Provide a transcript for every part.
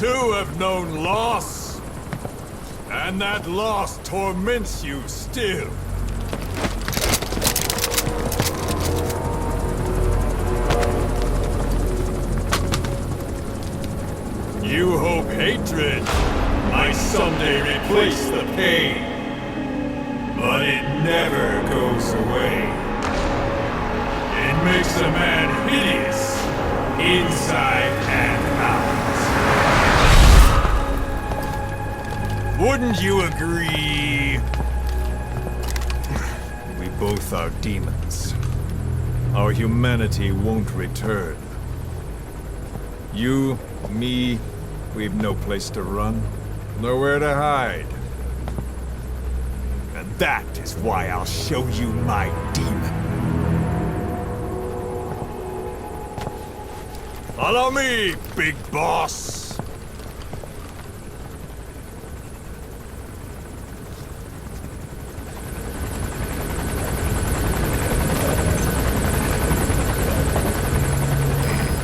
too have known loss. And that loss torments you still. You hope hatred might someday replace the pain. But it never goes away. It makes a man hideous, inside and out. Wouldn't you agree? We both are demons. Our humanity won't return. You, me, we've no place to run, nowhere to hide. And that is why I'll show you my demon. Follow me, big boss!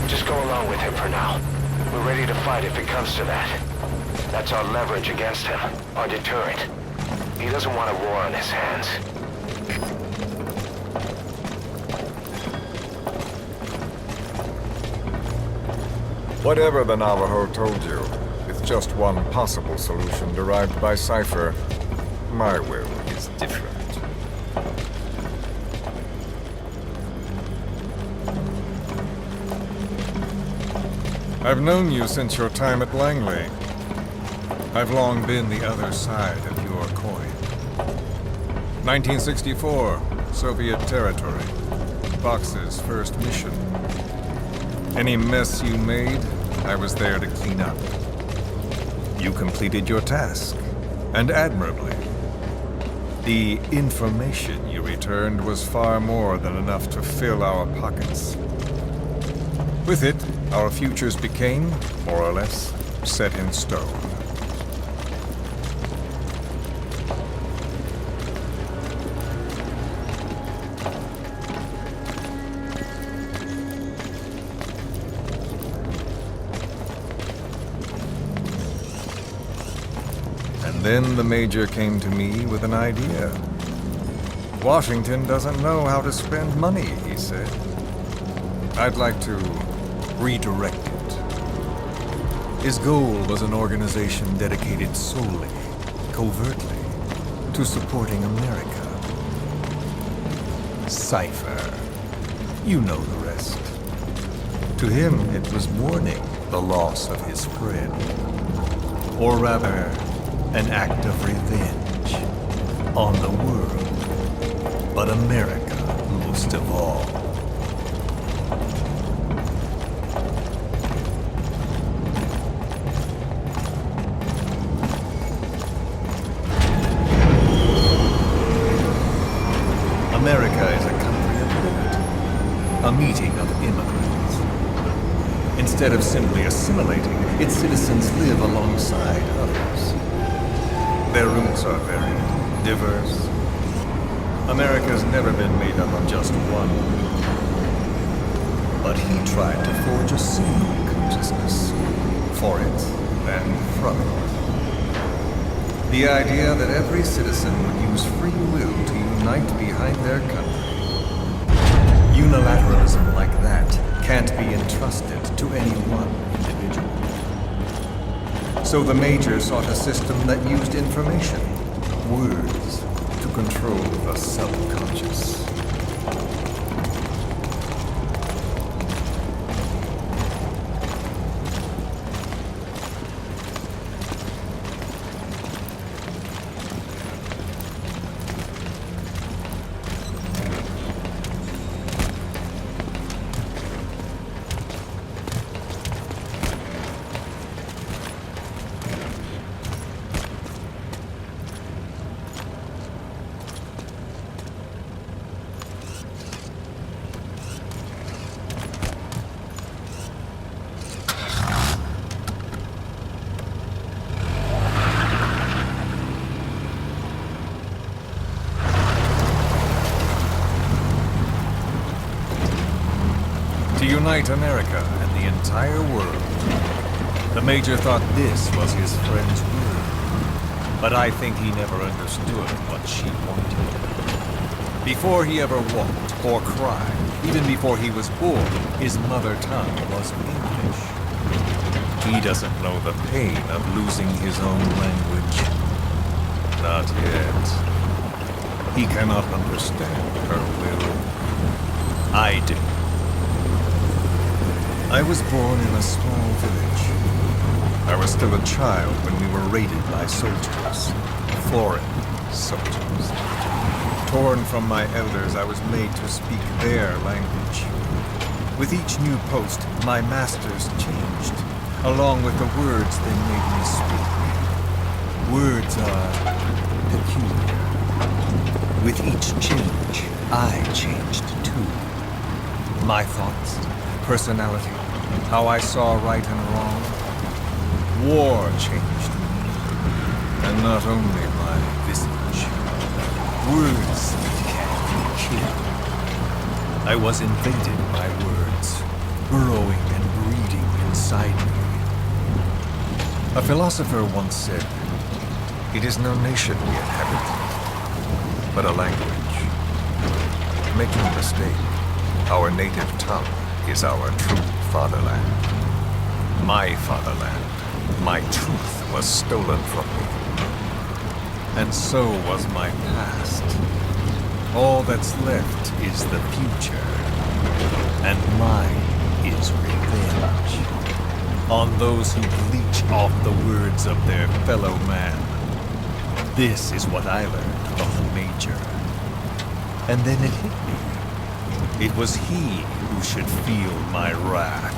Just go along with him for now. We're ready to fight if it comes to that. That's our leverage against him, our deterrent. He doesn't want a war on his hands. Whatever the Navajo told you, it's just one possible solution derived by Cypher. My will is different. I've known you since your time at Langley. I've long been the other side of your coin. 1964, Soviet territory. Box's first mission. Any mess you made, I was there to clean up. You completed your task, and admirably. The information you returned was far more than enough to fill our pockets. With it, our futures became, more or less, set in stone. And then the Major came to me with an idea. Washington doesn't know how to spend money, he said. I'd like to redirect it. His goal was an organization dedicated solely, covertly, to supporting America. Cypher. You know the rest. To him, it was mourning the loss of his friend. Or rather, an act of revenge on the world, but America most of all. America is a country of liberty, a meeting of immigrants. Instead of simply assimilating, its citizens live alongside others. Their roots are varied, diverse. America's never been made up of just one. But he tried to forge a single consciousness, for it and from it. The idea that every citizen would use free will to unite behind their country. Unilateralism like that can't be entrusted to any one individual. So the Major sought a system that used information, words, to control the subconscious. To unite America and the entire world. The Major thought this was his friend's word, but I think he never understood what she wanted. Before he ever walked or cried, even before he was born, his mother tongue was English. He doesn't know the pain of losing his own language. Not yet. He cannot understand her will. I do. I was born in a small village. I was still a child when we were raided by soldiers. Foreign soldiers. Torn from my elders, I was made to speak their language. With each new post, my masters changed, along with the words they made me speak. Words are peculiar. With each change, I changed too. My thoughts, personality, how I saw right and wrong. War changed me, and not only my visage. Words can kill. I was invaded by words, burrowing and breeding inside me. A philosopher once said, "It is no nation we inhabit, but a language." Make no mistake, our native tongue is our true fatherland. My fatherland, my truth was stolen from me. And so was my past. All that's left is the future. And mine is revenge. On those who bleach off the words of their fellow man. This is what I learned from the Major. And then it hit me. It was he who should feel my wrath.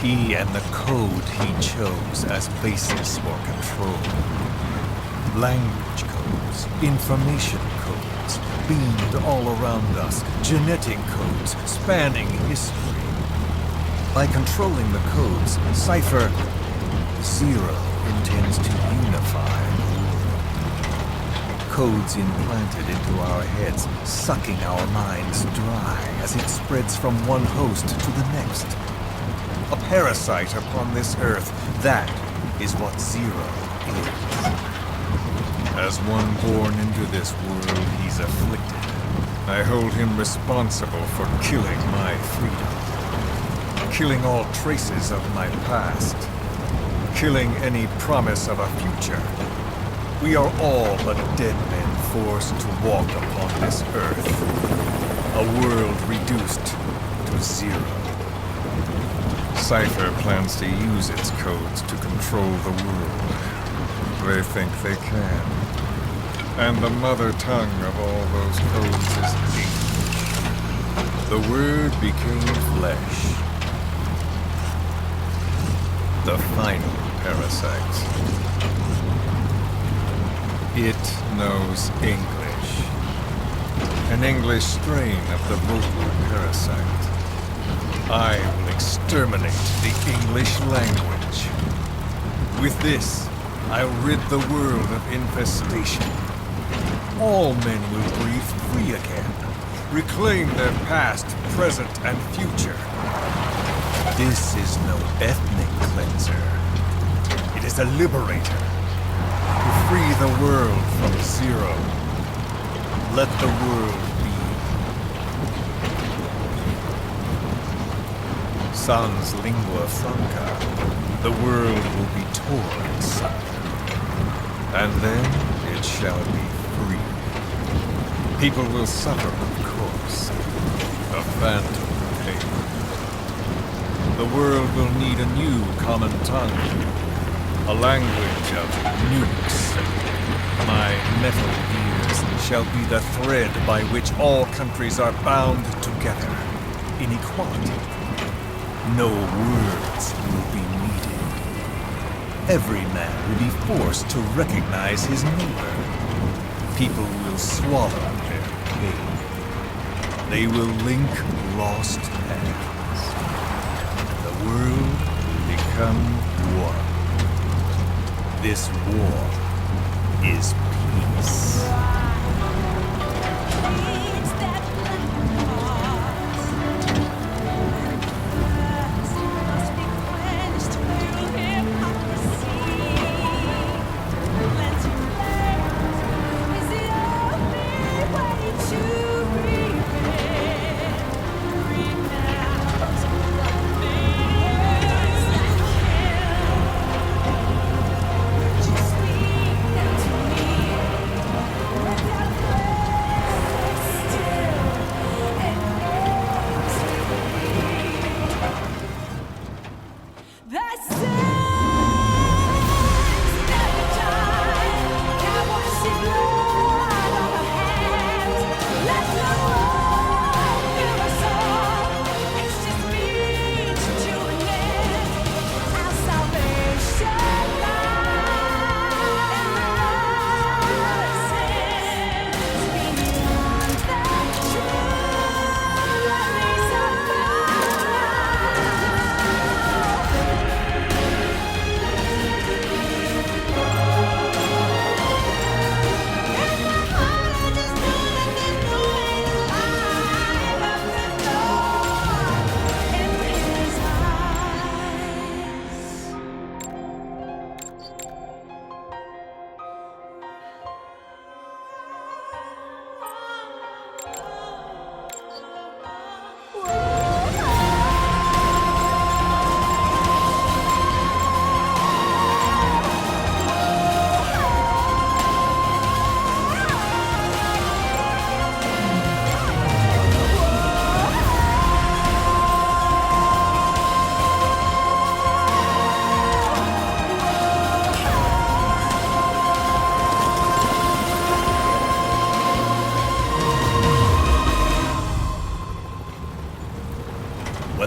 He and the code he chose as basis for control. Language codes, information codes, beamed all around us, genetic codes spanning history. By controlling the codes, Cypher Zero intends to unify the world. Codes implanted into our heads, sucking our minds dry as it spreads from one host to the next. A parasite upon this earth, that is what Zero is. As one born into this world, he's afflicted. I hold him responsible for killing my freedom. Killing all traces of my past. Killing any promise of a future. We are all but dead men forced to walk upon this earth. A world reduced to zero. Cypher plans to use its codes to control the world. They think they can. And the mother tongue of all those codes is English. The word became flesh. The final parasite. It knows English. An English strain of the vocal parasite. I will exterminate the English language. With this, I'll rid the world of infestation. All men will breathe free again, reclaim their past, present, and future. This is no ethnic cleanser. It is a liberator. To free the world from Zero. Let the world be. Sans lingua franca, the world will be torn asunder. And then it shall be free. People will suffer, of course. A phantom pain. The world will need a new common tongue. A language of nukes. My metal gears shall be the thread by which all countries are bound together. In equality. No words will be needed. Every man will be forced to recognize his neighbor. People will swallow their pain. They will link lost hands. The world will become one. This war is peace.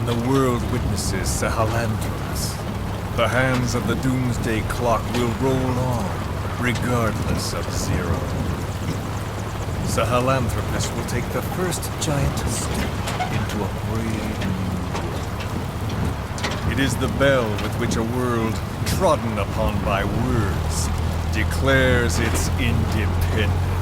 and the world witnesses Sahelanthropus, the hands of the doomsday clock will roll on, regardless of Zero. Sahelanthropus will take the first giant step into a brave new world. It is the bell with which a world trodden upon by words declares its independence.